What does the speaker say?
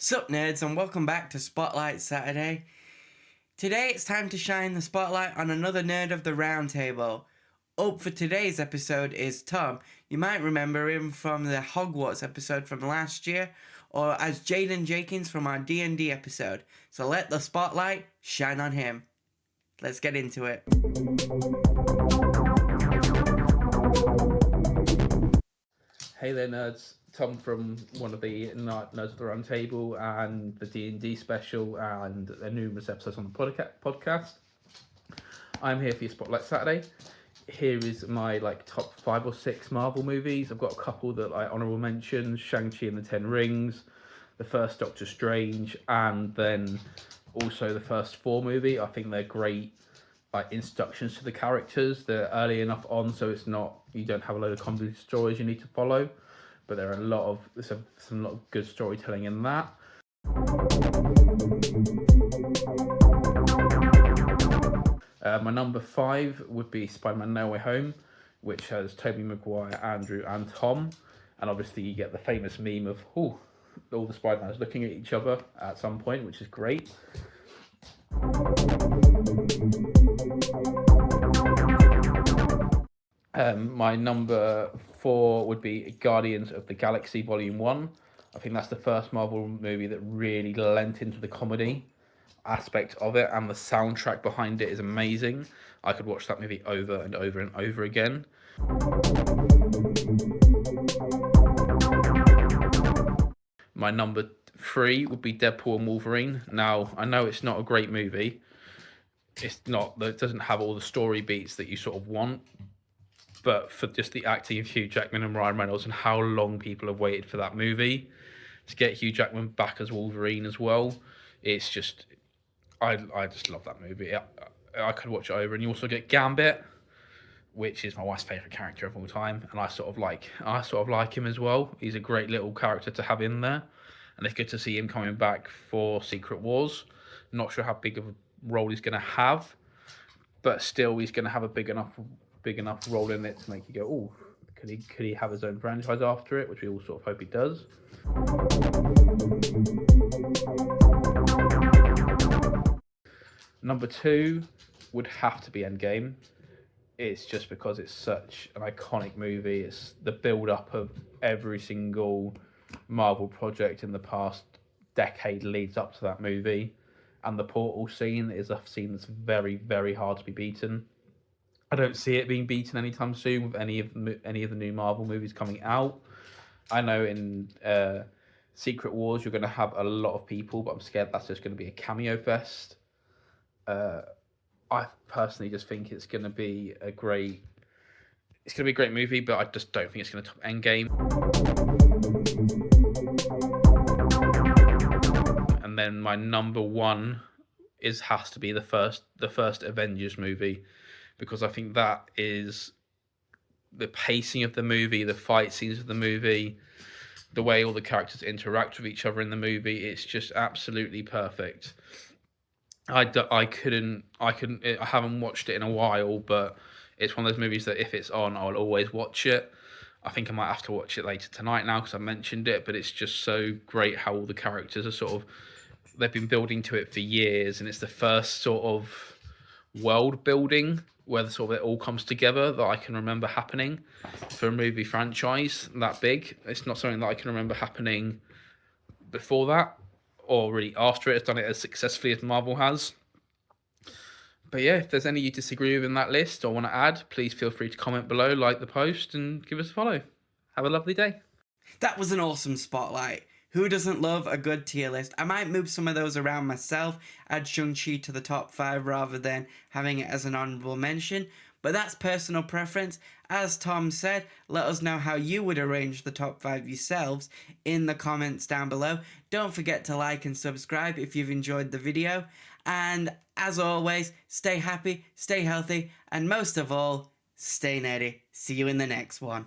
Sup nerds, and welcome back to Spotlight Saturday. Today it's time to shine the spotlight on another nerd of the round table. Up for today's episode is Tom. You might remember him from the Hogwarts episode from last year, or as Jaden Jenkins from our D&D episode. So let the spotlight shine on him. Let's get into it. Hey there nerds, Tom from one of the Nerds of the Round Table and the D&D special and the numerous episodes on the podcast. I'm here for your Spotlight Saturday. Here is my top 5 or 6 Marvel movies. I've got a couple that honourable mentions, Shang-Chi and the Ten Rings, the first Doctor Strange, and then also the first Thor movie. I think they're great introductions to the characters. They're early enough on so it's not, you don't have a load of convoluted stories you need to follow, but there's some lot of good storytelling in that. My number 5 would be Spider-Man No Way Home, which has Tobey Maguire, Andrew and Tom, and obviously you get the famous meme of all the Spider-Mans looking at each other at some point, which is great. My number 4 would be Guardians of the Galaxy Volume 1. I think that's the first Marvel movie that really lent into the comedy aspect of it, and the soundtrack behind it is amazing. I could watch that movie over and over and over again. My number 3 would be Deadpool and Wolverine. Now, I know it's not a great movie. It doesn't have all the story beats that you sort of want. But for just the acting of Hugh Jackman and Ryan Reynolds and how long people have waited for that movie, to get Hugh Jackman back as Wolverine as well, it's just, I just love that movie. I could watch it over. And you also get Gambit, which is my wife's favourite character of all time, and I sort of like him as well. He's a great little character to have in there, and it's good to see him coming back for Secret Wars. Not sure how big of a role he's going to have, but still he's going to have a big enough role in it to make you go, oh, could he have his own franchise after it, which we all sort of hope he does. Number 2 would have to be Endgame. It's just because it's such an iconic movie. It's the build-up of every single Marvel project in the past decade leads up to that movie. And the portal scene is a scene that's very, very hard to be beaten. I don't see it being beaten anytime soon with any of the new Marvel movies coming out. I know in Secret Wars you're going to have a lot of people, but I'm scared that's just going to be a cameo fest. I personally just think it's going to be a great movie, but I just don't think it's going to top Endgame. And then my number 1 has to be the first Avengers movie, because I think that is the pacing of the movie, the fight scenes of the movie, the way all the characters interact with each other in the movie. It's just absolutely perfect. I haven't watched it in a while, but it's one of those movies that if it's on, I'll always watch it. I think I might have to watch it later tonight now because I mentioned it, but it's just so great how all the characters are they've been building to it for years, and it's the first sort of world building where it all comes together that I can remember happening for a movie franchise that big. It's not something that I can remember happening before that, or really after it has done it as successfully as Marvel has. But yeah, if there's any you disagree with in that list or want to add, please feel free to comment below, like the post, and give us a follow. Have a lovely day. That was an awesome spotlight. Who doesn't love a good tier list? I might move some of those around myself, add Shang-Chi to the top 5 rather than having it as an honourable mention, but that's personal preference. As Tom said, let us know how you would arrange the top 5 yourselves in the comments down below. Don't forget to like and subscribe if you've enjoyed the video, and as always, stay happy, stay healthy, and most of all, stay nerdy. See you in the next one.